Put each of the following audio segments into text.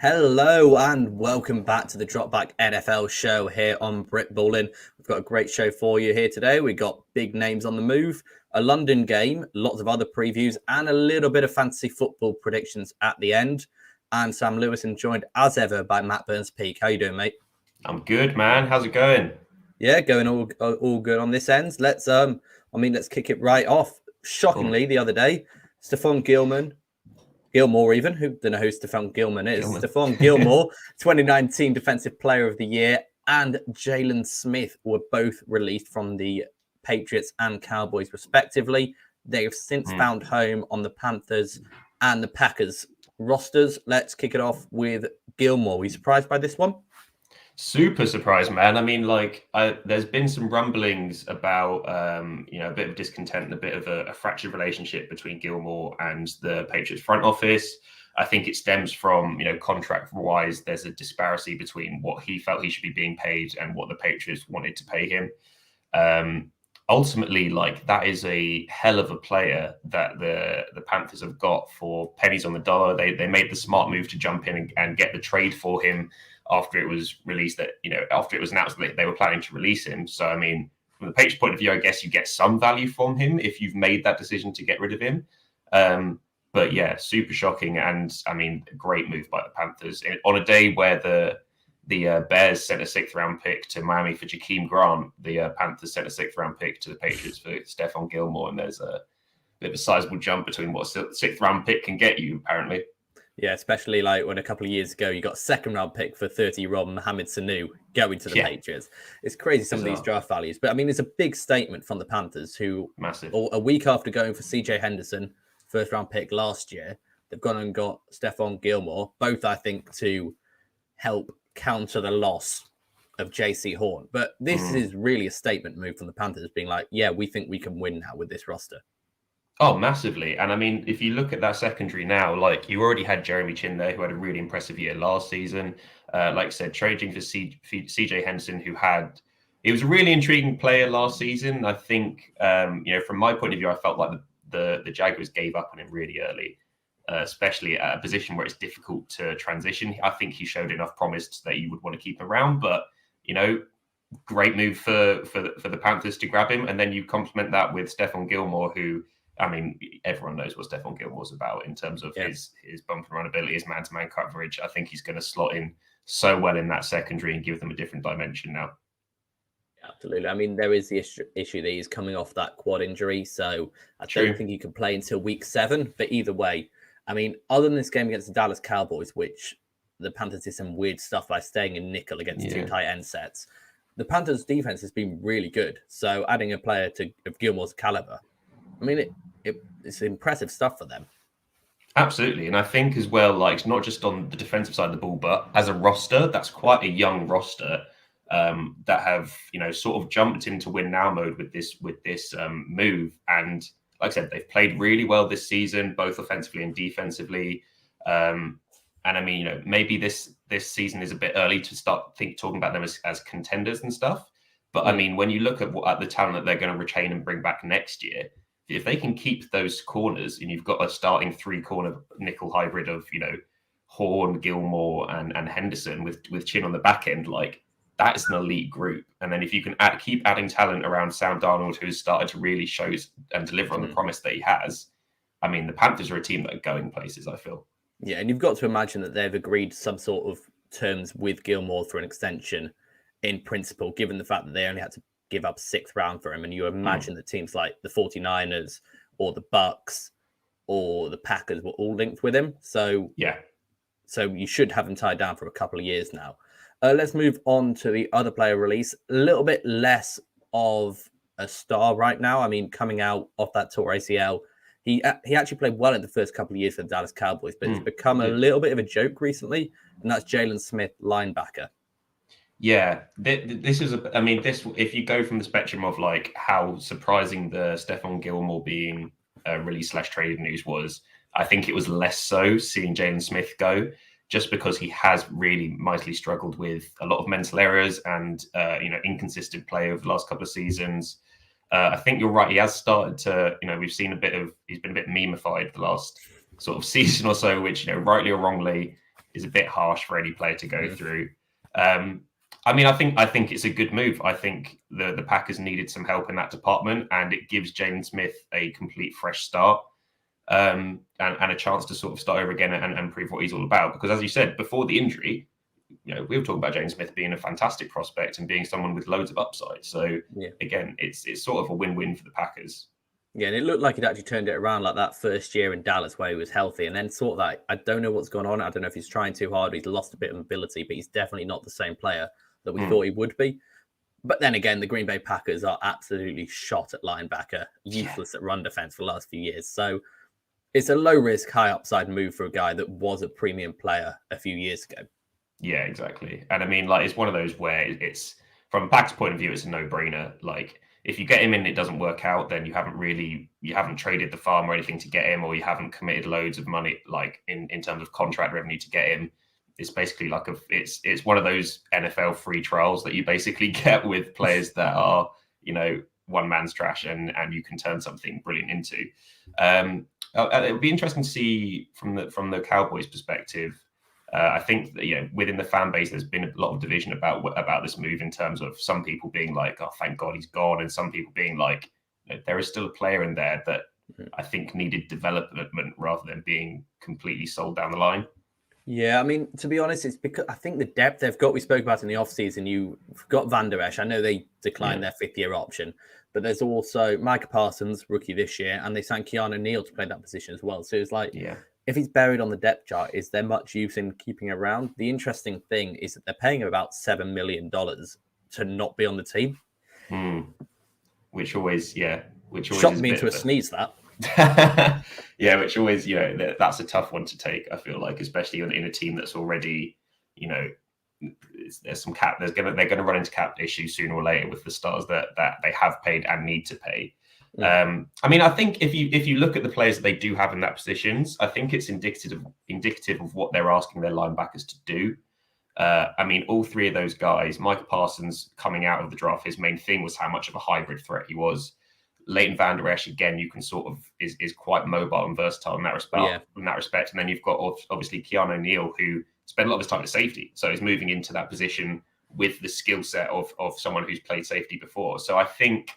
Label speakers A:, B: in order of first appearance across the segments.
A: Hello and welcome back to the Dropback NFL show here on Brick Ballin. We've got a great show for you here today. We've got big names on the move, a London game, lots of other previews, and a little bit of fantasy football predictions at the end. I'm Sam Lewis and joined as ever by Matt Burns-Peak. How you doing, mate?
B: I'm good, man. How's it going?
A: Yeah, going all good on this end. Let's kick it right off. Shockingly, the other day, Stefan Gilmore even, who don't know who Stefan Gilmore is. Stefan Gilmore, 2019 Defensive Player of the Year, and Jalen Smith were both released from the Patriots and Cowboys, respectively. They have since found home on the Panthers and the Packers rosters. Let's kick it off with Gilmore. Were you surprised by this one?
B: Super surprised, man. I mean, there's been some rumblings about, a bit of discontent and a bit of a fractured relationship between Gilmore and the Patriots front office. I think it stems from, contract-wise, there's a disparity between what he felt he should be being paid and what the Patriots wanted to pay him. Ultimately, that is a hell of a player that the Panthers have got for pennies on the dollar. They made the smart move to jump in and get the trade for him after it was released after it was announced that they were planning to release him. So, I mean, from the Patriots point of view, I guess you get some value from him if you've made that decision to get rid of him. But yeah, super shocking. And I mean, great move by the Panthers on a day where the Bears sent a 6th-round pick to Miami for Jakeem Grant. The Panthers sent a 6th-round pick to the Patriots for Stefan Gilmore. And there's a bit of a sizable jump between what a 6th-round pick can get you, apparently.
A: Yeah, especially when a couple of years ago you got a 2nd-round pick for 30-year-old Mohamed Sanu going to the Patriots. It's crazy some of these draft values. But I mean, it's a big statement from the Panthers who,
B: massive,
A: a week after going for CJ Henderson, 1st-round pick last year, they've gone and got Stefan Gilmore, both I think to help counter the loss of JC Horn. But this is really a statement move from the Panthers being like, yeah, we think we can win now with this roster.
B: Oh, massively. And I mean, if you look at that secondary now, you already had Jeremy Chin there, who had a really impressive year last season. Like I said, trading for CJ Henderson, he was a really intriguing player last season. I think, from my point of view, I felt like the Jaguars gave up on him really early, especially at a position where it's difficult to transition. I think he showed enough promise that you would want to keep him around, but, great move for the Panthers to grab him. And then you complement that with Stefan Gilmore, who, I mean, everyone knows what Stefan Gilmore's about in terms of his bump and run ability, his man-to-man coverage. I think he's going to slot in so well in that secondary and give them a different dimension now.
A: Absolutely. I mean, there is the issue that he's coming off that quad injury, so I don't think he can play until week 7. But either way, I mean, other than this game against the Dallas Cowboys, which the Panthers did some weird stuff by staying in nickel against 2 tight end sets, the Panthers' defense has been really good. So adding a player of Gilmore's caliber, I mean, it's impressive stuff for them.
B: Absolutely. And I think as well, not just on the defensive side of the ball, but as a roster, that's quite a young roster that have, sort of jumped into win now mode with this move. And like I said, they've played really well this season, both offensively and defensively. And I mean, maybe this season is a bit early to start talking about them as contenders and stuff. But I mean, when you look at the talent that they're going to retain and bring back next year, if they can keep those corners and you've got a starting 3-corner nickel hybrid of, Horn, Gilmore and Henderson with Chin on the back end, that is an elite group. And then if you can keep adding talent around Sam Darnold, who's started to really show and deliver on the promise that he has, I mean, the Panthers are a team that are going places, I feel.
A: Yeah, and you've got to imagine that they've agreed some sort of terms with Gilmore for an extension in principle, given the fact that they only had to give up 6th round for him. And you imagine that teams like the 49ers or the Bucks or the Packers were all linked with him. So you should have him tied down for a couple of years now. Let's move on to the other player release. A little bit less of a star right now. I mean, coming out off that torn ACL, he actually played well in the first couple of years for the Dallas Cowboys, but it's become a little bit of a joke recently, and that's Jalen Smith, linebacker.
B: Yeah, this is if you go from the spectrum of how surprising the Stefan Gilmore being release/traded news was, I think it was less so seeing Jalen Smith go, just because he has really mightily struggled with a lot of mental errors and inconsistent play over the last couple of seasons. I think you're right. He has started to, we've seen he's been a bit memeified the last sort of season or so, which, rightly or wrongly, a bit harsh for any player to go through. I mean, I think it's a good move. I think the Packers needed some help in that department, and it gives Jalen Smith a complete fresh start, and a chance to sort of start over again and prove what he's all about. Because as you said, before the injury, we were talking about Jalen Smith being a fantastic prospect and being someone with loads of upside. So again, it's sort of a win-win for the Packers.
A: Yeah, and it looked like he'd actually turned it around like that first year in Dallas where he was healthy, and then sort of like, I don't know what's going on. I don't know if he's trying too hard. He's lost a bit of mobility, but he's definitely not the same player that we thought he would be. But then again, the Green Bay Packers are absolutely shot at linebacker, useless at run defense for the last few years. So it's a low risk, high upside move for a guy that was a premium player a few years ago.
B: Yeah, exactly. And I mean, like, it's one of those where it's, from a Packers point of view, it's a no-brainer. Like, if you get him in and it doesn't work out, then you haven't traded the farm or anything to get him, or you haven't committed loads of money, like in terms of contract revenue to get him. It's basically like it's one of those NFL free trials that you basically get with players that are, one man's trash, and you can turn something brilliant into. It would be interesting to see from the Cowboys' perspective. I think that, within the fan base, there's been a lot of division about this move, in terms of some people being like, "Oh, thank God he's gone," and some people being like, "There is still a player in there that I think needed development rather than being completely sold down the line."
A: Yeah, I mean, to be honest, it's because I think the depth they've got, we spoke about in the offseason, you've got Van Der Esch. I know they declined their fifth-year option, but there's also Micah Parsons, rookie this year, and they signed Keanu Neal to play that position as well. So it's like, if he's buried on the depth chart, is there much use in keeping around? The interesting thing is that they're paying him about $7 million to not be on the team.
B: Which always
A: shocked me into a sneeze, that.
B: Yeah, which always, that's a tough one to take, I feel like, especially in a team that's already, there's some cap. They're going to run into cap issues sooner or later with the stars that they have paid and need to pay. I mean, I think if you look at the players that they do have in that positions, I think it's indicative of what they're asking their linebackers to do. I mean, all three of those guys, Micah Parsons coming out of the draft, his main thing was how much of a hybrid threat he was. Leighton Van Der Esch, again, you can sort of is quite mobile and versatile in that respect. And then you've got obviously Keanu Neal, who spent a lot of his time at safety, so he's moving into that position with the skill set of someone who's played safety before. So I think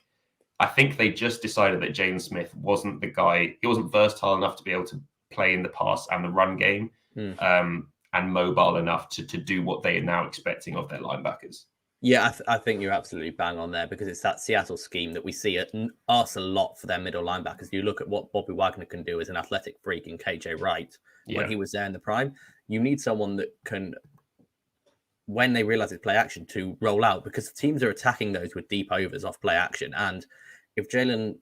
B: they just decided that Jalen Smith wasn't the guy. He wasn't versatile enough to be able to play in the pass and the run game, and mobile enough to do what they are now expecting of their linebackers.
A: Yeah, I think you're absolutely bang on there, because it's that Seattle scheme that we see ask a lot for their middle linebackers. You look at what Bobby Wagner can do as an athletic freak in KJ Wright when he was there in the prime. You need someone that can, when they realize it's play action, to roll out, because teams are attacking those with deep overs off play action. And if Jalen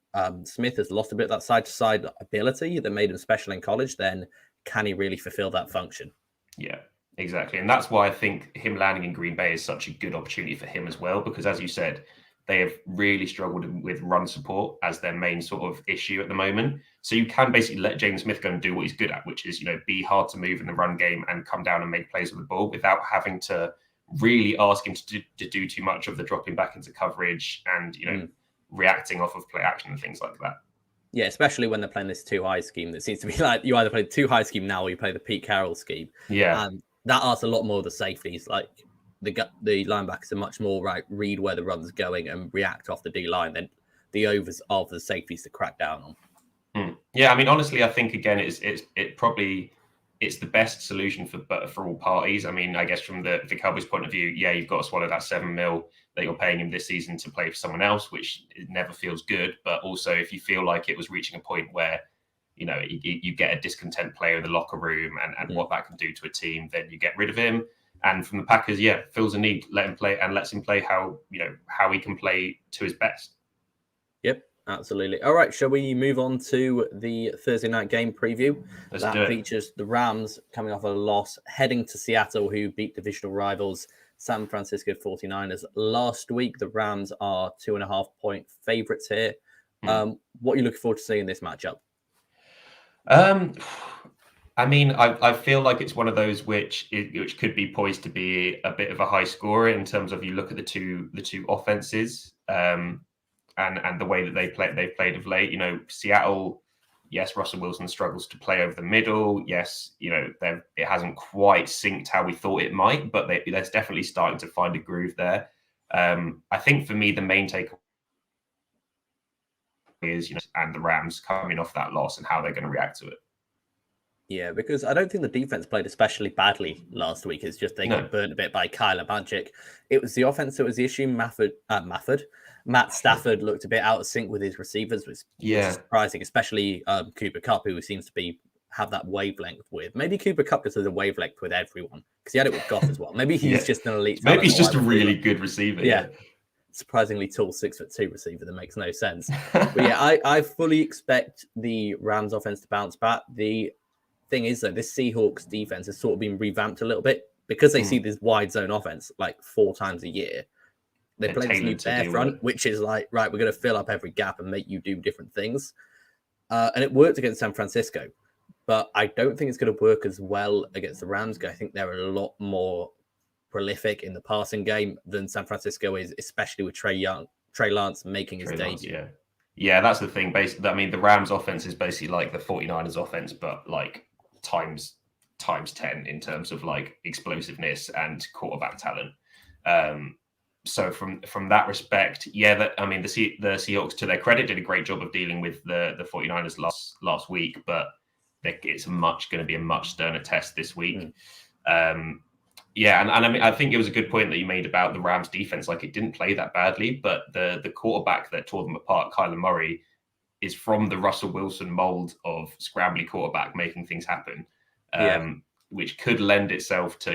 A: Smith has lost a bit of that side-to-side ability that made him special in college, then can he really fulfill that function?
B: Yeah. Exactly. And that's why I think him landing in Green Bay is such a good opportunity for him as well, because as you said, they have really struggled with run support as their main sort of issue at the moment. So you can basically let James Smith go and do what he's good at, which is, be hard to move in the run game and come down and make plays with the ball without having to really ask him to do too much of the dropping back into coverage and, reacting off of play action and things like that.
A: Yeah, especially when they're playing this too high scheme that seems to be like, you either play the too high scheme now or you play the Pete Carroll scheme.
B: Yeah.
A: And that asks a lot more of the safeties. Like the linebackers are much more read where the run's going and react off the D line than the overs of the safeties to crack down on.
B: Yeah, I mean, honestly, I think again, it's the best solution for all parties. I mean, I guess from the Cowboys' point of view, yeah, you've got to swallow that $7 million that you're paying him this season to play for someone else, which it never feels good. But also, if you feel like it was reaching a point where you get a discontent player in the locker room and what that can do to a team, then you get rid of him. And from the Packers, feels a need, let him play and lets him play how he can play to his best.
A: Yep, absolutely. All right, shall we move on to the Thursday night game preview? That features the Rams coming off a loss, heading to Seattle, who beat divisional rivals San Francisco 49ers last week. The Rams are 2.5-point favorites here. What are you looking forward to seeing in this matchup?
B: I mean, I feel like it's one of those which could be poised to be a bit of a high scorer in terms of, you look at the two offenses, and the way that they've played of late. Seattle Yes, Russell Wilson struggles to play over the middle. Yes, it hasn't quite synced how we thought it might, but they're definitely starting to find a groove there. I think for me, the main takeaway is, and the Rams coming off that loss and how they're going to react to it.
A: Yeah, because I don't think the defense played especially badly last week. It's just they got burnt a bit by Kyler Magic. It was the offense that was the issue. Matt Stafford looked a bit out of sync with his receivers, which was surprising, especially Cooper Kupp, who seems to have that wavelength with. Maybe Cooper Kupp just has a wavelength with everyone because he had it with Goff as well. Maybe he's just an elite.
B: Maybe he's just a really good receiver.
A: Yeah. Surprisingly tall 6'2" receiver that makes no sense. But yeah, I fully expect the Rams offense to bounce back. The thing is, though, this Seahawks defense has sort of been revamped a little bit because they see this wide zone offense like 4 times a year. They play this new bear front, which is like, right, we're going to fill up every gap and make you do different things. And it worked against San Francisco, but I don't think it's going to work as well against the Rams. I think they're a lot more prolific in the passing game than San Francisco is, especially with Trey Lance making his debut.
B: Yeah, that's the thing. Basically, I mean, the Rams offense is basically like the 49ers offense, but like times 10 in terms of like explosiveness and quarterback talent. So from that respect, the Seahawks, to their credit, did a great job of dealing with the 49ers last week, but it's going to be a much sterner test this week. And I mean, I think it was a good point that you made about the Rams defense. Like, it didn't play that badly, but the quarterback that tore them apart, Kyler Murray, is from the Russell Wilson mold of scrambly quarterback making things happen, which could lend itself to,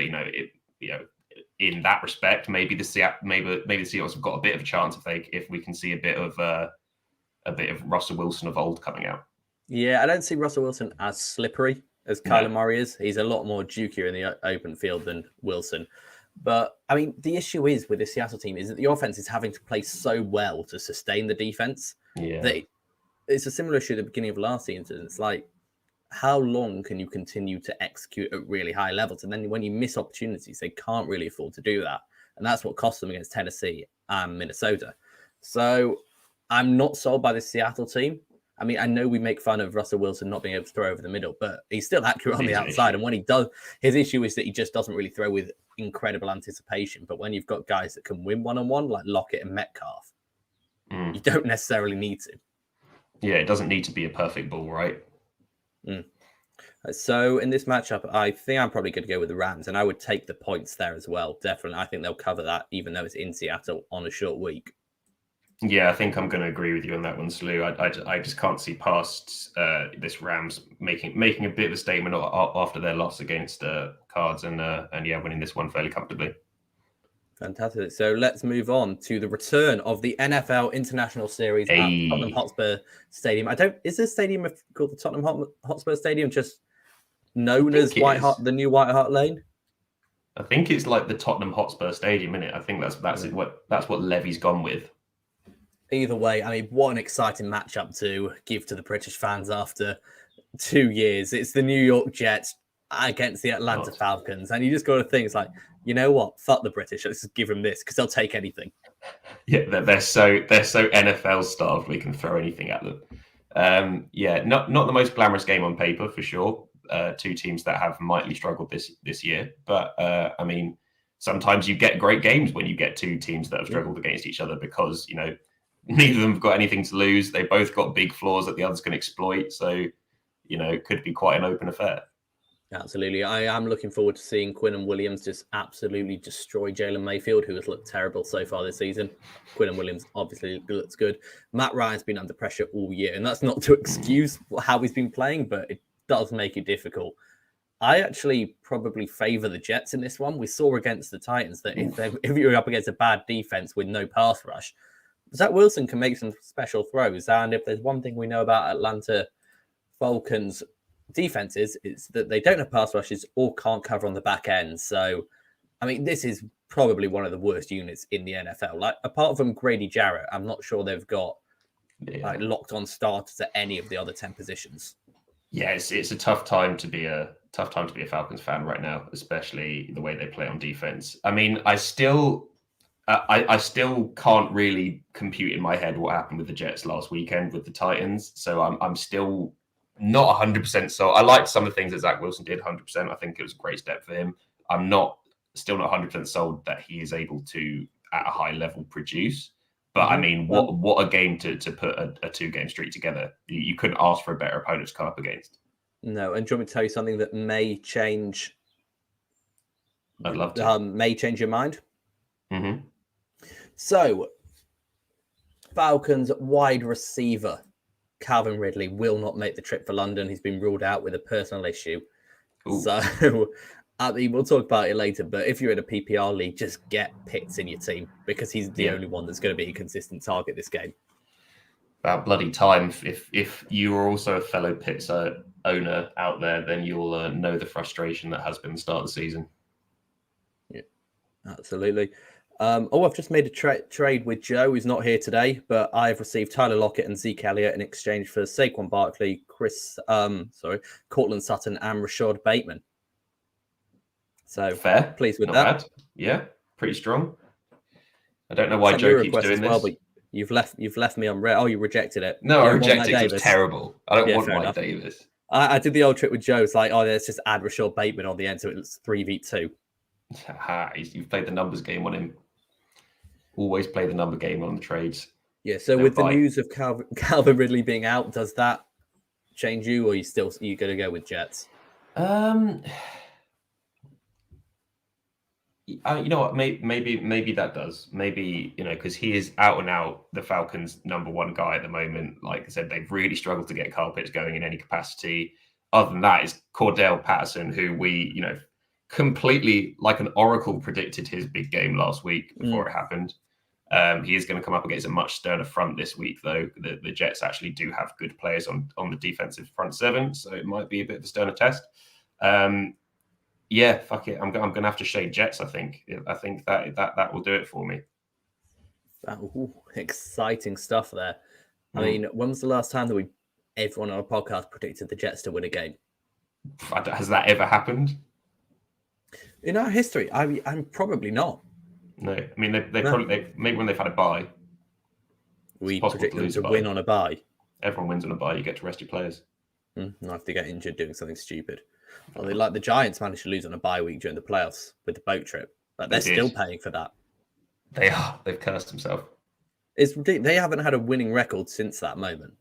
B: in that respect, maybe the Seahawks have got a bit of a chance if we can see a bit of Russell Wilson of old coming out.
A: Yeah, I don't see Russell Wilson as slippery as Kyler Murray is. He's a lot more jukier in the open field than Wilson. But, I mean, the issue is with the Seattle team is that the offense is having to play so well to sustain the defense. That it's a similar issue at the beginning of last season. It's like, how long can you continue to execute at really high levels? And then when you miss opportunities, they can't really afford to do that. And that's what cost them against Tennessee and Minnesota. So I'm not sold by the Seattle team. I mean, I know we make fun of Russell Wilson not being able to throw over the middle, but he's still accurate on the outside. And when he does, his issue is that he just doesn't really throw with incredible anticipation. But when you've got guys that can win one-on-one, like Lockett and Metcalf, you don't necessarily need to.
B: Yeah, it doesn't need to be a perfect ball, right?
A: So in this matchup, I think I'm probably going to go with the Rams, and I would take the points there as well. Definitely, I think they'll cover that, even though it's in Seattle on a short week.
B: Yeah, I think I'm going to agree with you on that one, Slew. I just can't see past this Rams making a bit of a statement after their loss against Cards and winning this one fairly comfortably.
A: Fantastic. So let's move on to the return of the NFL International Series at Tottenham Hotspur Stadium. Is this stadium called the Tottenham Hotspur Stadium just known as the new White Hart Lane?
B: I think it's like the Tottenham Hotspur Stadium, isn't it? I think that's what Levy's gone with.
A: Either way, I mean, what an exciting matchup to give to the British fans after 2 years. It's the New York Jets against the Atlanta Falcons. And you just got to think, it's like, you know what? Fuck the British. Let's just give them this because they'll take anything.
B: Yeah, they're so NFL starved. We can throw anything at them. Not the most glamorous game on paper for sure. 2 teams that have mightily struggled this year, but I mean, sometimes you get great games when you get 2 teams that have struggled against each other because neither of them have got anything to lose. They both got big flaws that the others can exploit. So it could be quite an open affair.
A: Absolutely. I am looking forward to seeing Quinnen Williams just absolutely destroy Jalen Mayfield, who has looked terrible so far this season. Quinnen Williams obviously looks good. Matt Ryan's been under pressure all year, and that's not to excuse how he's been playing, but it does make it difficult. I actually probably favor the Jets in this one. We saw against the Titans that if you're up against a bad defense with no pass rush, Zach Wilson can make some special throws. And if there's one thing we know about Atlanta Falcons defenses, it's that they don't have pass rushes or can't cover on the back end. So, I mean, this is probably one of the worst units in the NFL. Like, apart from Grady Jarrett, I'm not sure they've got like locked on starters at any of the other 10 positions.
B: Yeah, it's a tough time to be a Falcons fan right now, especially the way they play on defense. I mean, I still can't really compute in my head what happened with the Jets last weekend with the Titans. So I'm still not 100% sold. I liked some of the things that Zach Wilson did 100%. I think it was a great step for him. I'm still not 100% sold that he is able to, at a high level, produce. But I mean, what a game to put a 2-game streak together. You couldn't ask for a better opponent to come up against.
A: No, and do you want me to tell you something that may change?
B: I'd love to.
A: May change your mind.
B: Mm-hmm.
A: So, Falcons wide receiver Calvin Ridley will not make the trip for London. He's been ruled out with a personal issue. Ooh. So, I mean, we'll talk about it later. But if you're in a PPR league, just get Pitts in your team because he's the only one that's going to be a consistent target this game.
B: About bloody time. If you are also a fellow Pitts owner out there, then you'll know the frustration that has been the start of the season.
A: Yeah, absolutely. I've just made a trade with Joe, who's not here today, but I've received Tyler Lockett and Zeke Elliott in exchange for Saquon Barkley, Cortland Sutton, and Rashad Bateman. So
B: fair,
A: pleased with
B: not
A: that.
B: Bad. Yeah, pretty strong. I don't know why Joe keeps doing this.
A: Well, but you've left me on red. Oh, you rejected it.
B: No, I rejected it. It was terrible. I don't want Mike Davis.
A: I did the old trick with Joe. It's like, let's just add Rashad Bateman on the end, so it's 3v2.
B: You've played the numbers game on him. Always play the number game on the trades.
A: Yeah. So with the news of Calvin Ridley being out, does that change you, or are you going to go with Jets?
B: You know what? Maybe that does. Maybe, because he is out and out the Falcons' number one guy at the moment. Like I said, they've really struggled to get Kyle Pitts going in any capacity. Other than that, is Cordell Patterson, who we, completely like an oracle predicted his big game last week before it happened. He is going to come up against a much sterner front this week, though. The Jets actually do have good players on the defensive front seven, so it might be a bit of a sterner test. Yeah, fuck it. I'm going to have to shade Jets, I think. I think that will do it for me.
A: Ooh, exciting stuff there. I mean, when was the last time that everyone on a podcast predicted the Jets to win a game?
B: Has that ever happened?
A: In our history, I'm probably not.
B: No, I mean probably maybe when they've had a bye.
A: We predict them to win on a bye.
B: Everyone wins on a bye. You get to rest your players.
A: Not if they get injured doing something stupid. Well, the Giants managed to lose on a bye week during the playoffs with the boat trip, but they're still paying for that.
B: They are. They've cursed themselves.
A: It's ridiculous. They haven't had a winning record since that moment.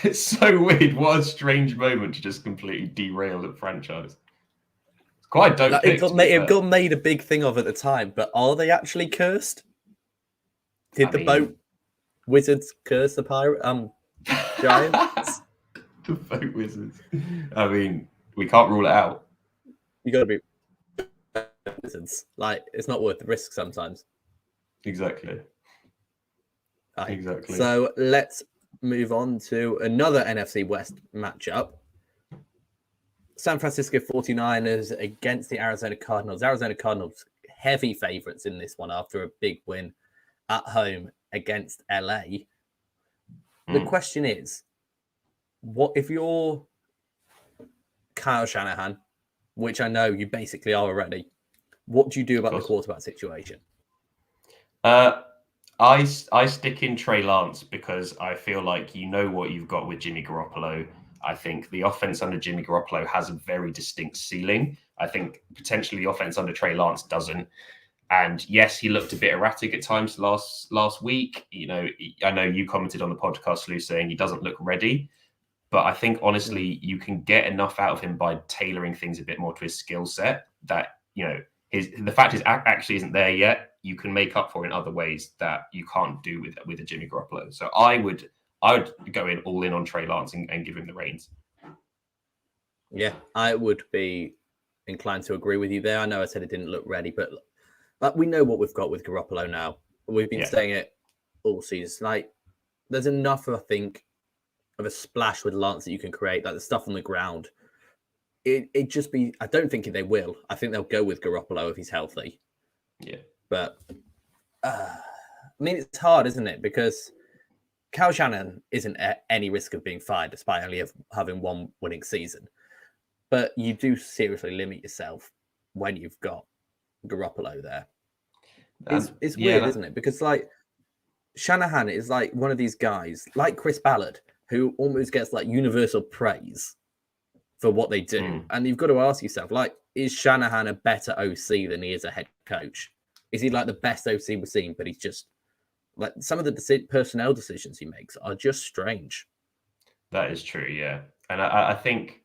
B: It's so weird. What a strange moment to just completely derail the franchise. It's quite dope.
A: It got made a big thing of at the time, but are they actually cursed? Did the boat wizards curse the pirate Giants?
B: The boat wizards. I mean, we can't rule it out.
A: You got to be wizards. Like, it's not worth the risk sometimes.
B: Exactly. Exactly.
A: So let's move on to another NFC West matchup. San Francisco 49ers against the Arizona Cardinals. Arizona Cardinals heavy favorites in this one after a big win at home against LA. The question is, what if you're Kyle Shanahan, which I know you basically are already, what do you do about the quarterback situation?
B: I stick in Trey Lance because I feel like you know what you've got with Jimmy Garoppolo. I think the offense under Jimmy Garoppolo has a very distinct ceiling. I think potentially the offense under Trey Lance doesn't. And yes, he looked a bit erratic at times last week. I know you commented on the podcast, Lou, saying he doesn't look ready. But I think, honestly, you can get enough out of him by tailoring things a bit more to his skill set that, the fact his act actually isn't there yet, you can make up for in other ways that you can't do with a Jimmy Garoppolo. So I would go all in on Trey Lance and give him the reins.
A: Yeah, I would be inclined to agree with you there. I know I said it didn't look ready, but we know what we've got with Garoppolo now. We've been saying it all season. Like, there's enough, I think, of a splash with Lance that you can create, like the stuff on the ground. It just be, I don't think they will. I think they'll go with Garoppolo if he's healthy.
B: Yeah.
A: But, I mean, it's hard, isn't it? Because Kyle Shanahan isn't at any risk of being fired despite only having one winning season. But you do seriously limit yourself when you've got Garoppolo there. It's weird, isn't it? Because, like, Shanahan is like one of these guys, like Chris Ballard. who almost gets like universal praise for what they do. And you've got to ask yourself, like, is Shanahan a better OC than he is a head coach? Is he like the best OC we've seen, but he's just like some of the personnel decisions he makes are just strange.
B: That is true, yeah. And I think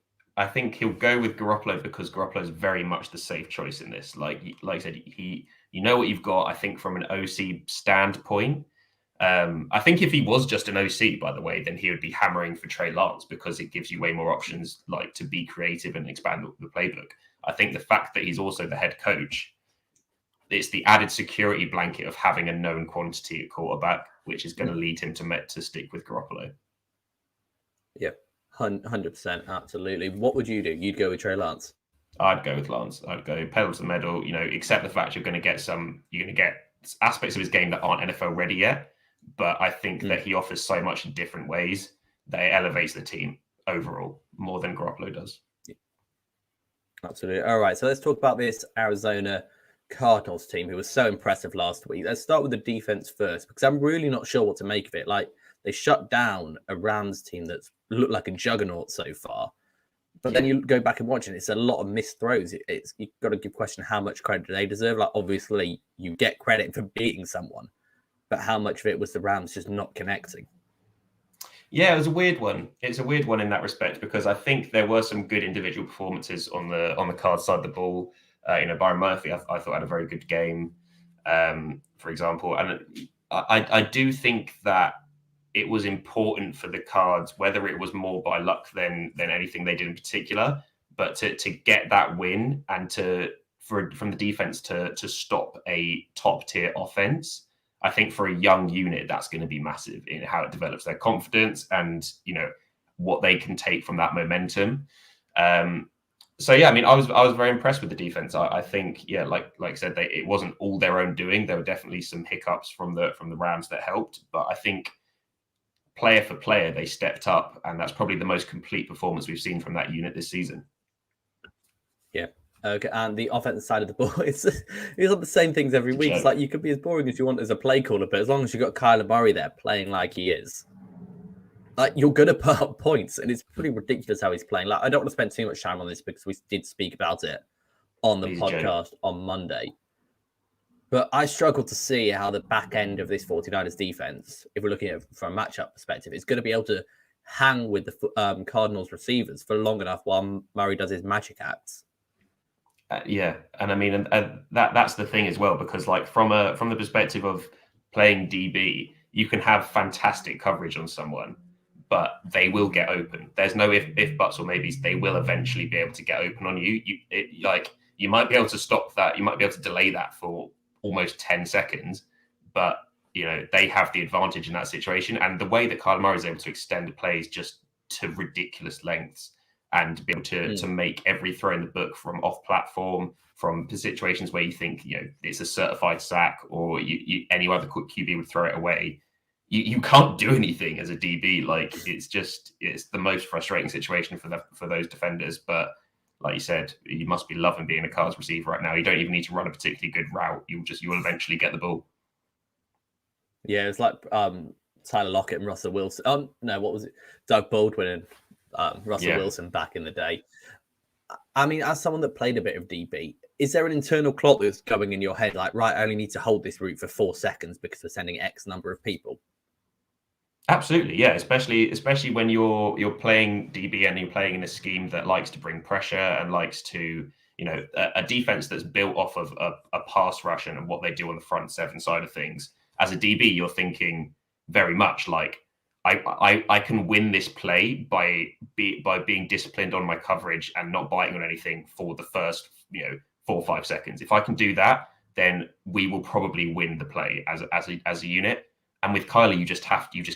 B: he'll go with Garoppolo because Garoppolo is very much the safe choice in this. Like I said, you know what you've got. I think from an OC standpoint, I think if he was just an OC, by the way, then he would be hammering for Trey Lance because it gives you way more options, like to be creative and expand the playbook. I think the fact that he's also the head coach, it's the added security blanket of having a known quantity at quarterback, which is going to lead him to stick with Garoppolo.
A: Yeah, 100%, absolutely. What would you do? You'd go with Trey Lance?
B: I'd go with Lance. I'd go pedal to the metal, accept the fact you're going to get aspects of his game that aren't NFL ready yet. But I think that he offers so much in different ways that it elevates the team overall more than Garoppolo does.
A: Yeah. Absolutely. All right, so let's talk about this Arizona Cardinals team who was so impressive last week. Let's start with the defense first because I'm really not sure what to make of it. Like, they shut down a Rams team that's looked like a juggernaut so far. But then you go back and watch it, it's a lot of missed throws. You've got to give question how much credit do they deserve. Like, obviously, you get credit for beating someone, but how much of it was the Rams just not connecting?
B: Yeah, it was a weird one. It's a weird one in that respect because I think there were some good individual performances on the Cards side of the ball. Byron Murphy, I thought had a very good game, for example. And I do think that it was important for the Cards, whether it was more by luck than anything they did in particular, but to get that win and from the defense to stop a top tier offense. I think for a young unit, that's going to be massive in how it develops their confidence and what they can take from that momentum. So yeah, I mean, I was very impressed with the defense. I think, yeah, like I said, it wasn't all their own doing. There were definitely some hiccups from the Rams that helped, but I think player for player, they stepped up, and that's probably the most complete performance we've seen from that unit this season.
A: Yeah. Okay, and the offensive side of the ball, it's like the same things every week. It's like you could be as boring as you want as a play caller, but as long as you've got Kyler Murray there playing like he is, like you're going to put up points, and it's pretty ridiculous how he's playing. Like, I don't want to spend too much time on this because we did speak about it on the podcast on Monday. But I struggle to see how the back end of this 49ers defense, if we're looking at it from a matchup perspective, is going to be able to hang with the Cardinals receivers for long enough while Murray does his magic acts.
B: Yeah, and I mean, and that's the thing as well, because like from the perspective of playing DB, you can have fantastic coverage on someone, but they will get open. There's no if buts or maybes. They will eventually be able to get open on you. You might be able to stop that. You might be able to delay that for almost 10 seconds, but they have the advantage in that situation. And the way that Kyler Murray is able to extend the plays just to ridiculous lengths and be able to make every throw in the book from off platform, from situations where you think it's a certified sack or any other QB would throw it away. You can't do anything as a DB. Like it's the most frustrating situation for those defenders. But like you said, you must be loving being a Cards receiver right now. You don't even need to run a particularly good route. You'll eventually get the ball.
A: Yeah, it's like Tyler Lockett and Russell Wilson. No, what was it? Doug Baldwin and Russell Wilson back in the day. I mean, as someone that played a bit of DB, is there an internal clock that's going in your head like, right, I only need to hold this route for 4 seconds because we're sending X number of people?
B: Absolutely, yeah. Especially when you're playing DB and you're playing in a scheme that likes to bring pressure and likes to, a defense that's built off of a pass rush and what they do on the front seven side of things. As a DB, you're thinking very much like, I can win this play by being disciplined on my coverage and not biting on anything for the first 4 or 5 seconds. If I can do that, then we will probably win the play as a unit. And with Kyler, you just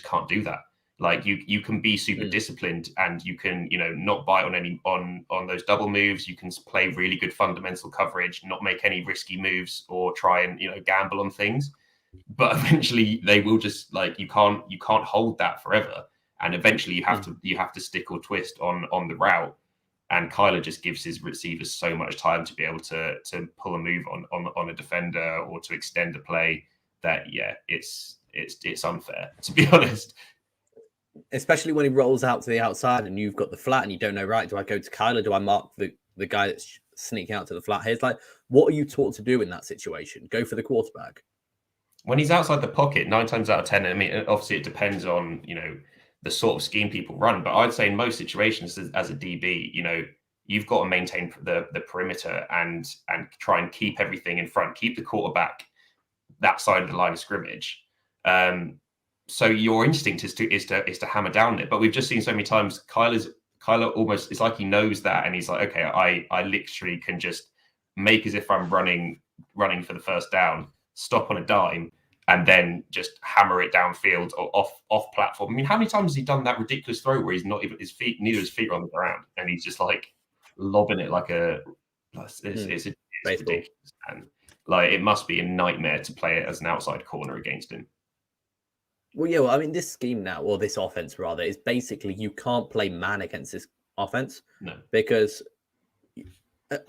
B: can't do that. Like you can be super disciplined and you can not bite on those double moves. You can play really good fundamental coverage, not make any risky moves or try and gamble on things. But eventually they will just you can't hold that forever, and eventually you have to stick or twist on the route. And Kyler just gives his receivers so much time to be able to pull a move on a defender or to extend a play that it's unfair, to be honest.
A: especially when he rolls out to the outside and you've got the flat and you don't know, right, do I go to Kyler? Do I mark the guy that's sneaking out to the flat here? It's like, what are you taught to do in that situation? Go for the quarterback.
B: When he's outside the pocket, 9 times out of 10, I mean, obviously it depends on, the sort of scheme people run. But I'd say in most situations as a DB, you've got to maintain the perimeter and try and keep everything in front, keep the quarterback that side of the line of scrimmage. So your instinct is to hammer down it. But we've just seen so many times Kyler almost, it's like he knows that, and he's like, okay, I literally can just make as if I'm running for the first down, stop on a dime, and then just hammer it downfield or off platform. I mean, how many times has he done that ridiculous throw where he's not even neither his feet are on the ground, and he's just like lobbing it like it's ridiculous. And like, it must be a nightmare to play it as an outside corner against him.
A: Well, yeah, I mean, this scheme now, or this offense rather, is basically you can't play man against this offense.
B: No.
A: Because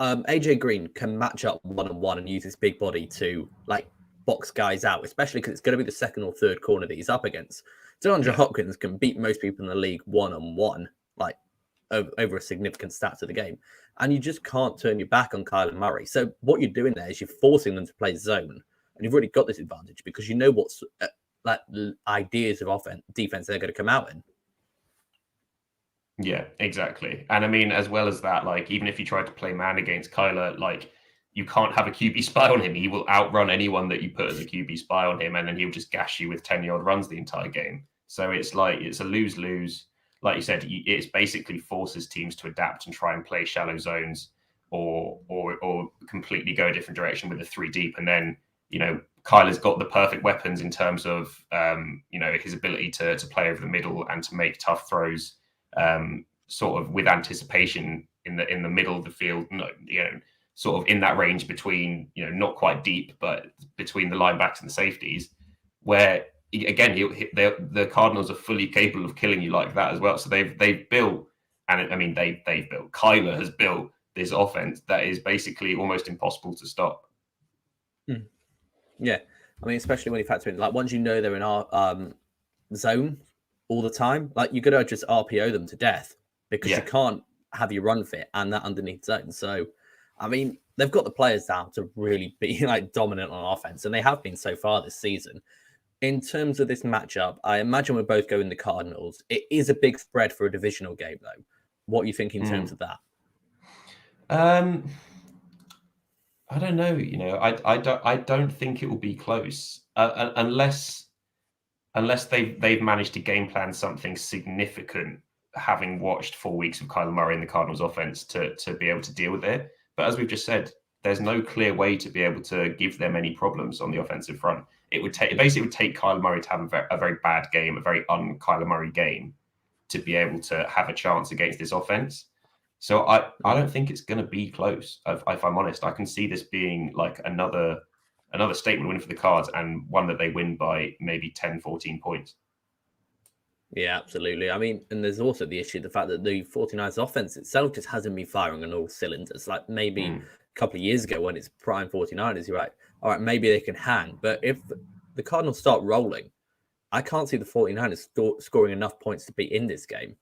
A: AJ Green can match up 1-on-1 and use his big body to like box guys out, especially because it's going to be the second or third corner that he's up against. DeAndre Hopkins can beat most people in the league 1-on-1, like over a significant stats of the game. And you just can't turn your back on Kyler Murray. So what you're doing there is you're forcing them to play zone. And you've already got this advantage because you know what's like ideas of defense they're going to come out in.
B: Yeah, exactly. And I mean, as well as that, like, even if you try to play man against Kyler, like, you can't have a QB spy on him. He will outrun anyone that you put as a QB spy on him, and then he'll just gash you with 10-yard runs the entire game. So it's like, it's a lose-lose. Like you said, it's basically forces teams to adapt and try and play shallow zones or completely go a different direction with a 3 deep. And then, Kyler's got the perfect weapons in terms of, his ability to play over the middle and to make tough throws, sort of with anticipation in the middle of the field, sort of in that range between, not quite deep, but between the linebackers and the safeties, where again, the Cardinals are fully capable of killing you like that as well. So they've built, and I mean, they've built, Kyler has built this offense that is basically almost impossible to stop.
A: Yeah. I mean, especially when you factor in, like, once you know they're in our zone all the time, like, you're going to just RPO them to death because you can't have your run fit and that underneath zone. So, I mean, they've got the players now to really be like dominant on offense, and they have been so far this season. In terms of this matchup, I imagine we're both going the Cardinals. It is a big spread for a divisional game, though. What are you thinking in terms of that?
B: I don't know. I don't think it will be close unless they've managed to game plan something significant, having watched 4 weeks of Kyler Murray in the Cardinals offense to be able to deal with it. But as we've just said, there's no clear way to be able to give them any problems on the offensive front. It would take Kyler Murray to have a very bad game, a very un-Kyler Murray game, to be able to have a chance against this offense. So I don't think it's going to be close. If I'm honest, I can see this being like another statement win for the Cards, and one that they win by maybe 10, 14 points.
A: Yeah, absolutely. I mean, and there's also the issue, the fact that the 49ers offense itself just hasn't been firing on all cylinders. Like maybe a couple of years ago when it's prime 49ers, you're right. All right, maybe they can hang. But if the Cardinals start rolling, I can't see the 49ers scoring enough points to be in this game.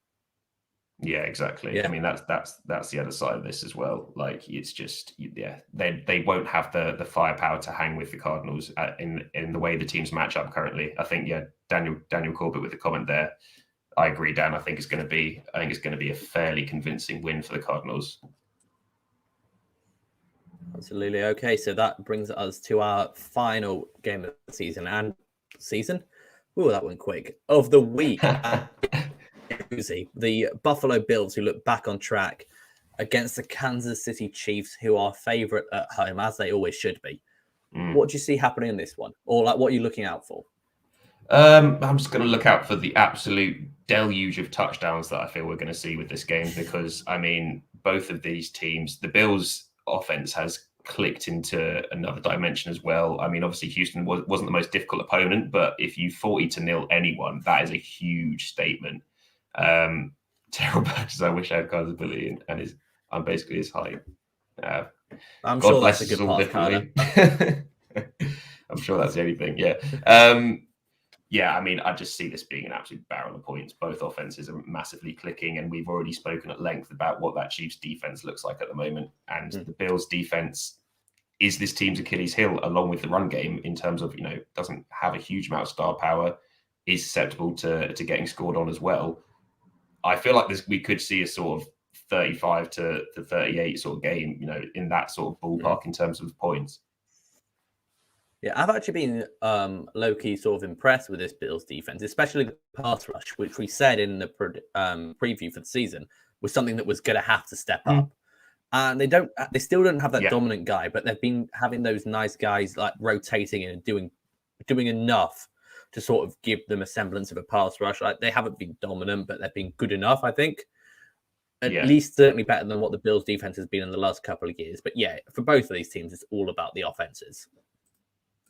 B: Yeah, exactly. Yeah. I mean, that's the other side of this as well. Like, it's just, they won't have the firepower to hang with the Cardinals in the way the teams match up currently. I think, Daniel Corbett with the comment there. I agree, Dan. I think it's going to be a fairly convincing win for the Cardinals.
A: Absolutely. Okay, so that brings us to our final game of the season. Oh, that went quick. Of the week. The Buffalo Bills, who look back on track against the Kansas City Chiefs, who are favorite at home, as they always should be. What do you see happening in this one? Or like, what are you looking out for?
B: I'm just going to look out for the absolute deluge of touchdowns that I feel we're going to see with this game, because, I mean, both of these teams, the Bills offense has clicked into another dimension as well. I mean, obviously Houston wasn't the most difficult opponent, but if you 40-0 anyone, that is a huge statement. Terrible matches. I wish I had Kyler's ability, and I'm basically his height.
A: I'm
B: God
A: sure
B: bless
A: that's a
B: us
A: good
B: all
A: part,
B: differently. I'm sure that's the only thing. Yeah. Yeah, I mean, I just see this being an absolute barrel of points. Both offenses are massively clicking, and we've already spoken at length about what that Chiefs defense looks like at the moment. And the Bills defense is this team's Achilles heel, along with the run game, in terms of, doesn't have a huge amount of star power, is susceptible to getting scored on as well. I feel like we could see a sort of 35 to 38 sort of game, in that sort of ballpark in terms of points.
A: Yeah, I've actually been low-key sort of impressed with this Bills defense, especially the pass rush, which we said in the preview for the season was something that was going to have to step up. And they still don't have that dominant guy, but they've been having those nice guys like rotating in and doing enough to sort of give them a semblance of a pass rush. Like, they haven't been dominant, but they've been good enough, I think. At least certainly better than what the Bills defense has been in the last couple of years. But yeah, for both of these teams, it's all about the offenses.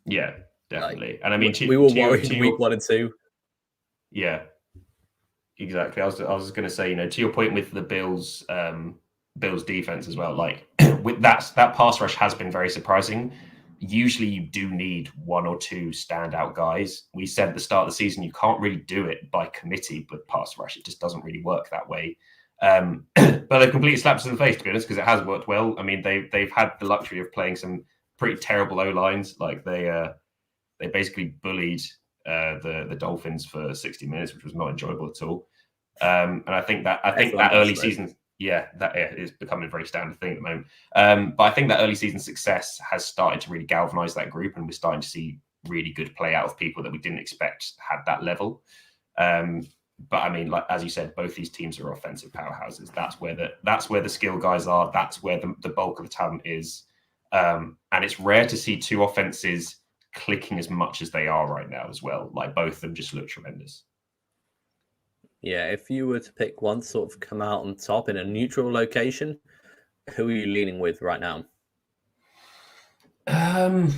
B: Yeah, definitely. And I mean,
A: we were worried week 1 and 2.
B: Yeah, exactly. I was going to say, to your point with the Bills defense as well, like with that pass rush has been very surprising. Usually you do need one or two standout guys. We said at the start of the season, you can't really do it by committee with pass rush. It just doesn't really work that way. But they completely slapped us in the face, to be honest, because it has worked well. I mean, they've had the luxury of playing some pretty terrible O-lines. Like they basically bullied the Dolphins for 60 minutes, which was not enjoyable at all. And I think that early season, that is becoming a very standard thing at the moment. But I think that early season success has started to really galvanize that group, and we're starting to see really good play out of people that we didn't expect had that level. But I mean, like as you said, both these teams are offensive powerhouses. That's where the skill guys are. That's where the bulk of the talent is. And it's rare to see two offenses clicking as much as they are right now as well. Like, both of them just look tremendous.
A: Yeah, if you were to pick one sort of come out on top in a neutral location, who are you leaning with right now?
B: I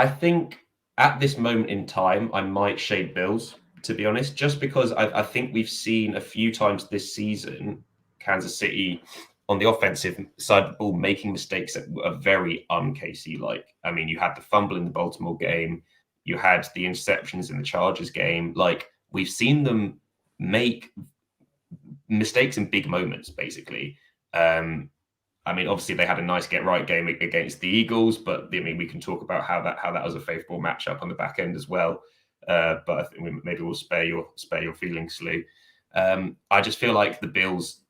B: think at this moment in time, I might shade Bills, to be honest, just because I think we've seen a few times this season Kansas City on the offensive side of the ball making mistakes that are very un-KC-like. I mean, you had the fumble in the Baltimore game, you had the interceptions in the Chargers game. Like, we've seen them make mistakes in big moments, basically. I mean, obviously they had a nice get-right game against the Eagles, but I mean, we can talk about how that was a favorable matchup on the back end as well. But I think maybe we'll spare your feelings, Slew. I just feel like the Bills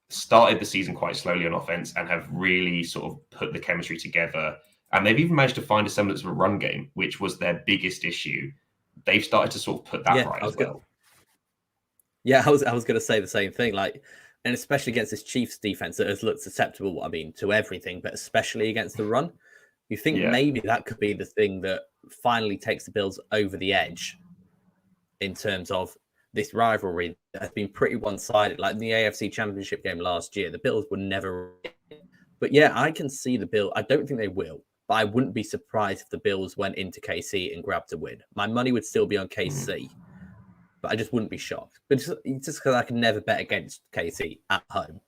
B: started the season quite slowly on offense and have really sort of put the chemistry together. And they've even managed to find a semblance of a run game, which was their biggest issue. They've started to sort of put that right as well.
A: I was going to say the same thing. Like, and especially against this Chiefs defense that has looked susceptible, I mean, to everything, but especially against the run. You think maybe that could be the thing that finally takes the Bills over the edge in terms of this rivalry that has been pretty one-sided. Like in the AFC Championship game last year, the Bills were never. But yeah, I can see the Bills. I don't think they will, but I wouldn't be surprised if the Bills went into KC and grabbed a win. My money would still be on KC, but I just wouldn't be shocked. But just because I can never bet against KC at home.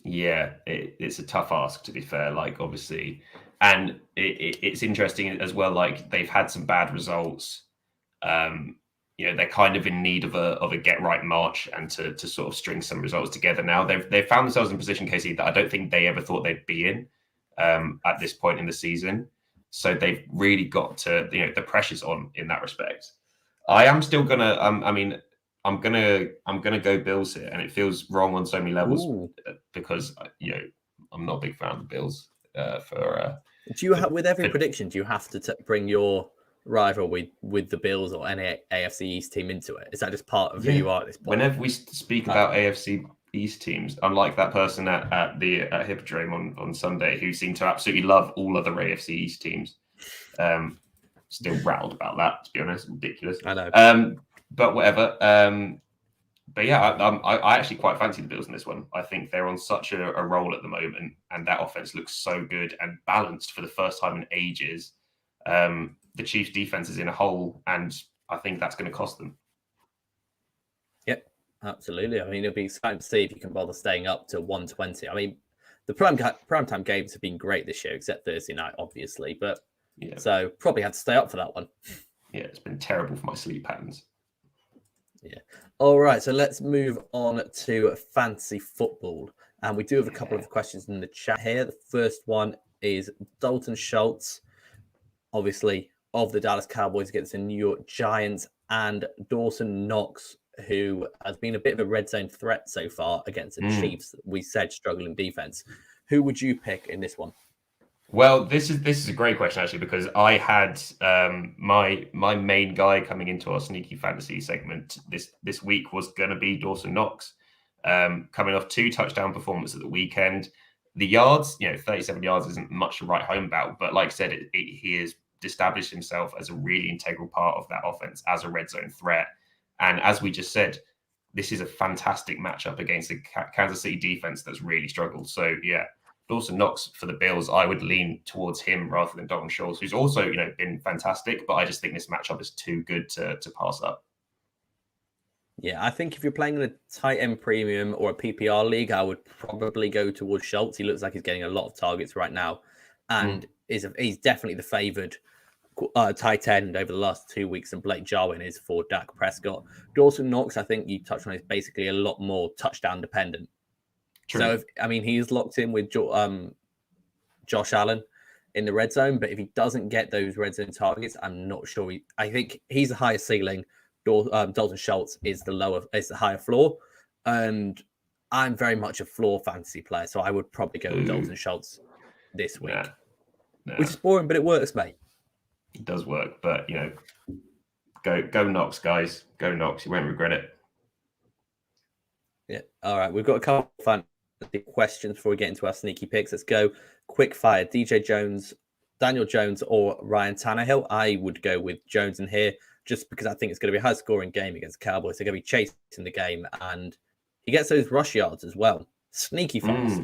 B: Yeah, it's a tough ask, to be fair. Like, obviously, and it's interesting as well. Like, they've had some bad results. They're kind of in need of a get right march and to sort of string some results together. Now they've found themselves in a position, Casey, that I don't think they ever thought they'd be in at this point in the season. So they've really got to, the pressure's on in that respect. I am still gonna. I'm gonna go Bills here, and it feels wrong on so many levels because I'm not a big fan of the Bills.
A: Do you have, with every prediction, do you have to bring your rival with the Bills or any AFC East team into it? Is that just part of who you are at this point?
B: Whenever we speak about AFC East teams, unlike that person at Hippodrome on Sunday who seemed to absolutely love all other AFC East teams, still rattled about that, to be honest. Ridiculous.
A: I know.
B: But whatever. But yeah, I actually quite fancy the Bills in this one. I think they're on such a roll at the moment, and that offense looks so good and balanced for the first time in ages. The Chiefs' defense is in a hole, and I think that's going to cost them.
A: Yep, absolutely. I mean, it'll be exciting to see if you can bother staying up to 120. I mean, the primetime games have been great this year, except Thursday night, obviously. But so probably have to stay up for that one.
B: Yeah, it's been terrible for my sleep patterns.
A: Yeah. All right. So let's move on to fantasy football. And we do have a couple of questions in the chat here. The first one is Dalton Schultz, obviously, of the Dallas Cowboys against the New York Giants, and Dawson Knox, who has been a bit of a red zone threat so far against the Chiefs. We said struggling defense. Who would you pick in this one?
B: Well, this is a great question actually, because I had my main guy coming into our sneaky fantasy segment this week was going to be Dawson Knox, coming off 2 touchdown performances at the weekend. The yards, 37 yards isn't much to write home about, but like I said, he has established himself as a really integral part of that offense as a red zone threat. And as we just said, this is a fantastic matchup against the Kansas City defense that's really struggled. So yeah, Dawson Knox for the Bills, I would lean towards him rather than Dalton Schultz, who's also, been fantastic, but I just think this matchup is too good to pass up.
A: Yeah, I think if you're playing in a tight end premium or a PPR league, I would probably go towards Schultz. He looks like he's getting a lot of targets right now, and he's definitely the favored tight end over the last 2 weeks, and Blake Jarwin is for Dak Prescott. Dawson Knox, I think you touched on, is basically a lot more touchdown dependent. True. So, he's locked in with Josh Allen in the red zone, but if he doesn't get those red zone targets, I'm not sure. I think he's the highest ceiling. Dalton Schultz is the higher floor, and I'm very much a floor fantasy player, so I would probably go with Dalton Schultz this week, which is boring, but it works, mate.
B: It does work, but go Knox, guys, go Knox. You won't regret it.
A: Yeah. All right, we've got a couple of fun questions before we get into our sneaky picks. Let's go quick fire. DJ Jones, Daniel Jones, or Ryan Tannehill? I would go with Jones in here, just because I think it's going to be a high-scoring game against the Cowboys. They're going to be chasing the game, and he gets those rush yards as well. Sneaky fast.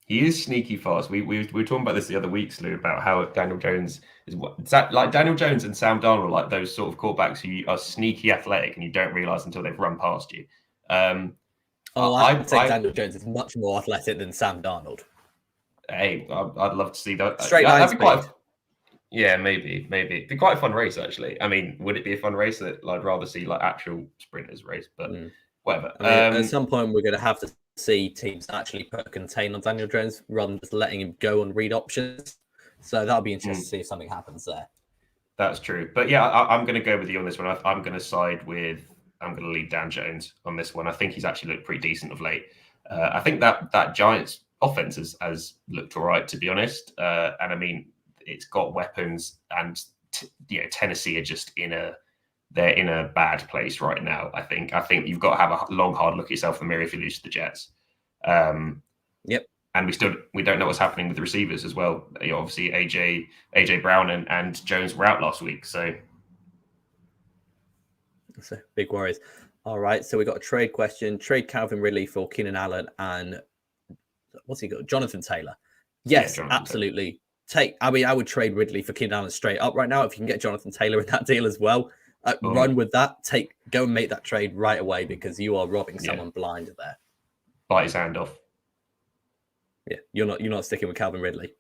B: He is sneaky fast. We were talking about this the other week, Lou, about how Daniel Jones is like Daniel Jones and Sam Darnold, like those sort of quarterbacks who are sneaky athletic and you don't realize until they've run past you.
A: I'd say Daniel Jones is much more athletic than Sam Darnold.
B: Hey, I'd love to see that.
A: Straight line speed.
B: Yeah, maybe. It'd be quite a fun race, actually. Would it be a fun race that I'd rather see like actual sprinters race? But whatever.
A: At some point, we're going to have to see teams actually put a contain on Daniel Jones rather than just letting him go and read options. So that'll be interesting to see if something happens there.
B: That's true. But yeah, I'm going to go with you on this one. I'm going to lead Dan Jones on this one. I think he's actually looked pretty decent of late. I think that Giants offense has looked all right, to be honest. And it's got weapons, and Tennessee are just they're in a bad place right now. I think you've got to have a long, hard look at yourself in the mirror if you lose to the Jets.
A: Yep.
B: And we don't know what's happening with the receivers as well. Obviously, AJ Brown and Jones were out last week, so
A: big worries. All right, so we got a trade question. Trade Calvin Ridley for Keenan Allen and what's he got? Jonathan Taylor. Yes, absolutely. I would trade Ridley for Keenan Allen straight up right now. If you can get Jonathan Taylor in that deal as well, run with that. Go and make that trade right away, because you are robbing someone blind there.
B: Bite his hand off.
A: Yeah, you're not sticking with Calvin Ridley.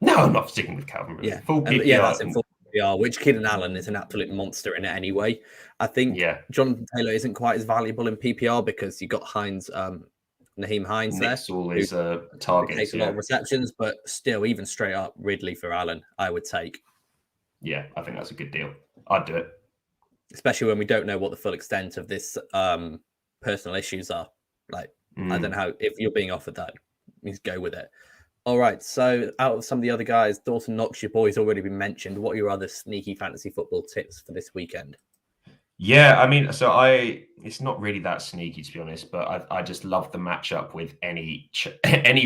B: No, I'm not sticking with Calvin Ridley.
A: Yeah, full PPR. That's in full PPR, which Keenan Allen is an absolute monster in it anyway. I think Jonathan Taylor isn't quite as valuable in PPR because you got Naheem Hines there.
B: All his targets.
A: Takes a lot of receptions, but still, even straight up, Ridley for Allen, I would take.
B: Yeah, I think that's a good deal. I'd do it.
A: Especially when we don't know what the full extent of this personal issues are. I don't know how, if you're being offered that, just go with it. All right, so out of some of the other guys, Dawson Knox, your boy's already been mentioned. What are your other sneaky fantasy football tips for this weekend?
B: Yeah, it's not really that sneaky, to be honest, but I just love the matchup with any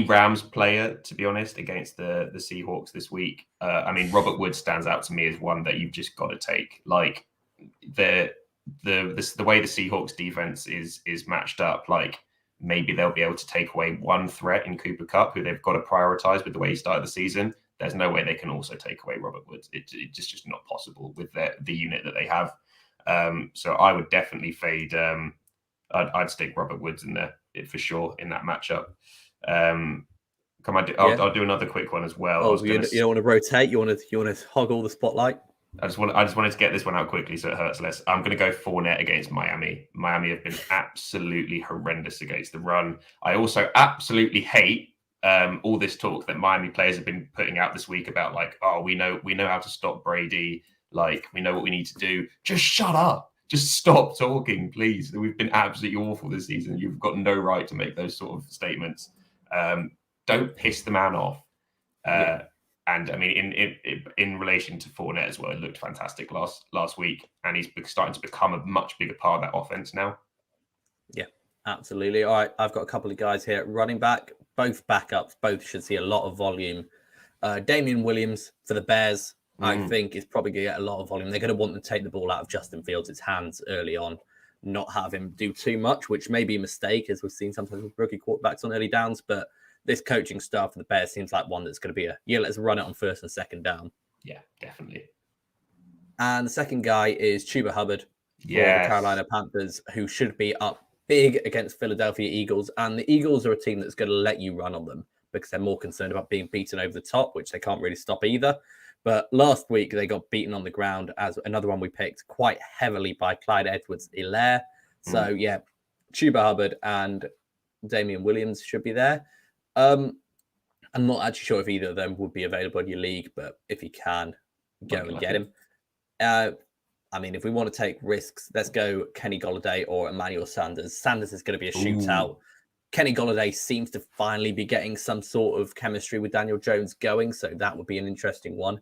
B: Rams player, to be honest, against the Seahawks this week. Robert Woods stands out to me as one that you've just got to take. Like the way the Seahawks defense is matched up, like maybe they'll be able to take away one threat in Cooper Kupp, who they've got to prioritize with the way he started the season. There's no way they can also take away Robert Woods. It's just not possible with the unit that they have. So I would definitely fade. I'd stick Robert Woods in there for sure in that matchup. I'll do another quick one as well.
A: You don't want to rotate. You want to hog all the spotlight.
B: I just wanted to get this one out quickly so it hurts less. I'm going to go Fournette against Miami. Miami have been absolutely horrendous against the run. I also absolutely hate all this talk that Miami players have been putting out this week about like, oh, we know how to stop Brady. Like, we know what we need to do. Just shut up. Just stop talking, please. We've been absolutely awful this season. You've got no right to make those sort of statements. Don't piss the man off. And I mean, in relation to Fournette as well, it looked fantastic last week, and he's starting to become a much bigger part of that offense now. Yeah,
A: absolutely. All right, I've got a couple of guys here. Running back, both backups, both should see a lot of volume. Damien Williams for the Bears, I think, is probably going to get a lot of volume. They're going to want to take the ball out of Justin Fields' hands early on, not have him do too much, which may be a mistake, as we've seen sometimes with rookie quarterbacks on early downs, but this coaching staff for the Bears seems like one that's going to be let's run it on first and second down.
B: Yeah, definitely.
A: And the second guy is Chuba Hubbard for the Carolina Panthers, who should be up big against Philadelphia Eagles. And the Eagles are a team that's going to let you run on them because they're more concerned about being beaten over the top, which they can't really stop either. But last week, they got beaten on the ground as another one we picked quite heavily by Clyde Edwards-Helaire. So, Chuba Hubbard and Damian Williams should be there. I'm not actually sure if either of them would be available in your league, but if you can, go and get him. I mean, if we want to take risks, let's go Kenny Golladay or Emmanuel Sanders. Sanders is going to be a shootout. Kenny Golladay seems to finally be getting some sort of chemistry with Daniel Jones going, so that would be an interesting one.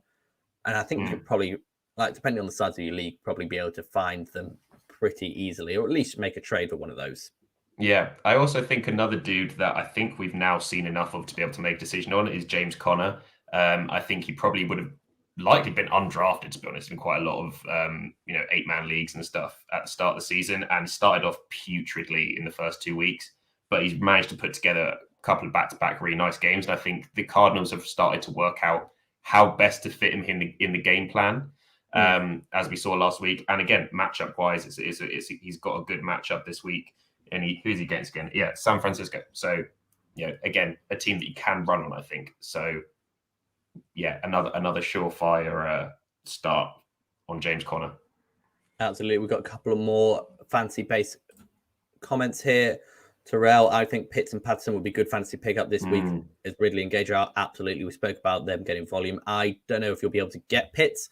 A: And I think you could probably, like, depending on the size of your league, probably be able to find them pretty easily, or at least make a trade for one of those.
B: Yeah, I also think another dude that I think we've now seen enough of to be able to make a decision on is James Conner. I think he probably would have likely been undrafted, to be honest, in quite a lot of 8-man leagues and stuff at the start of the season, and started off putridly in the first 2 weeks. But he's managed to put together a couple of back-to-back really nice games, and I think the Cardinals have started to work out how best to fit him in the game plan, as we saw last week. And again, matchup-wise, he's got a good matchup this week. And who's he against again? Yeah, San Francisco. So, again, a team that you can run on, I think. So, yeah, another surefire start on James Conner.
A: Absolutely. We've got a couple of more fantasy-based comments here. Terrell, I think Pitts and Patterson would be good fantasy pickup this week. Is Ridley and Gage out? Absolutely. We spoke about them getting volume. I don't know if you'll be able to get Pitts,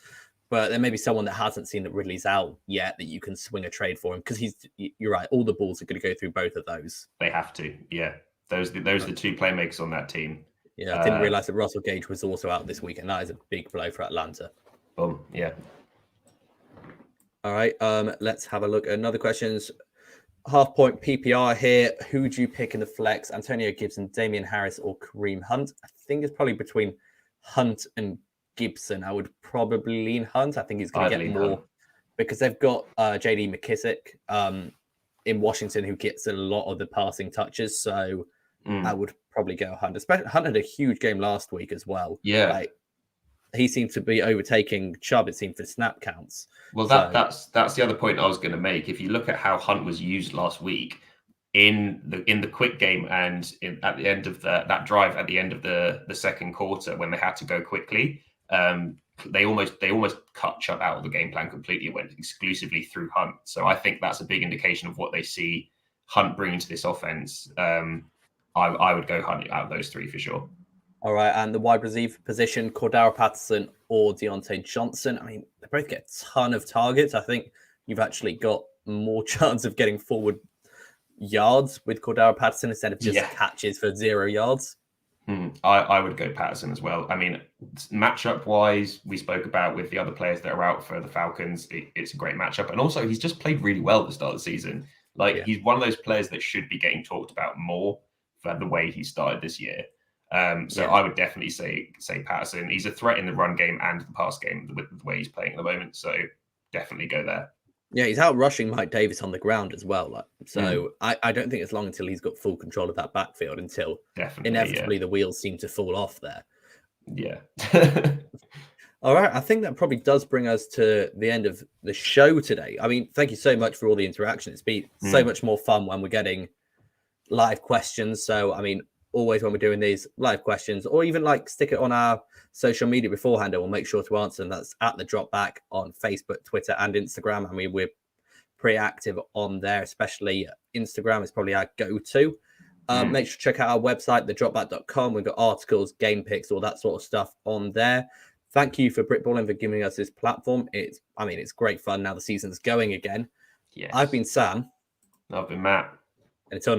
A: but there may be someone that hasn't seen that Ridley's out yet that you can swing a trade for him, because you're right, all the balls are going to go through both of those.
B: They have to, yeah. Those are the two playmakers on that team.
A: Yeah, I didn't realize that Russell Gage was also out this week, and that is a big blow for Atlanta.
B: Boom, yeah.
A: All right, let's have a look at another questions. Half-point PPR here. Who do you pick in the flex? Antonio Gibson, Damian Harris, or Kareem Hunt? I think it's probably between Hunt and Gibson. I would probably lean Hunt. I think he's going to get more Hunt, because they've got JD McKissick in Washington, who gets a lot of the passing touches. So I would probably go Hunt. Especially Hunt had a huge game last week as well.
B: Yeah.
A: He seems to be overtaking Chubb, it seemed, for snap counts.
B: Well, that's the other point I was going to make. If you look at how Hunt was used last week in the quick game and at the end of that drive at the end of the second quarter when they had to go quickly, they almost cut Chubb out of the game plan completely. It went exclusively through Hunt. So I think that's a big indication of what they see Hunt bringing to this offense. I would go Hunt out of those three for sure.
A: All right, and the wide receiver position, Cordell Patterson or Deontay Johnson. I mean, they both get a ton of targets. I think you've actually got more chance of getting forward yards with Cordell Patterson instead of just catches for 0 yards.
B: I would go Patterson as well. I mean, matchup-wise, we spoke about with the other players that are out for the Falcons. It's a great matchup. And also, he's just played really well at the start of the season. He's one of those players that should be getting talked about more for the way he started this year. I would definitely say Patterson. He's a threat in the run game and the pass game with the way he's playing at the moment. So definitely go there.
A: Yeah, he's out rushing Mike Davis on the ground as well. I don't think it's long until he's got full control of that backfield until inevitably the wheels seem to fall off there.
B: Yeah.
A: All right. I think that probably does bring us to the end of the show today. I mean, thank you so much for all the interaction. It's been so much more fun when we're getting live questions. So, I mean, always when we're doing these live questions, or even like stick it on our social media beforehand, and we'll make sure to answer them. That's at the Drop Back on Facebook, Twitter, and Instagram. I mean, we're pretty active on there, especially Instagram is probably our go-to. Make sure to check out our website, thedropback.com. We've got articles, game picks, all that sort of stuff on there. Thank you for Britballing for giving us this platform. It's great fun now the season's going again.
B: Yes.
A: I've been Sam.
B: I've been Matt.
A: And until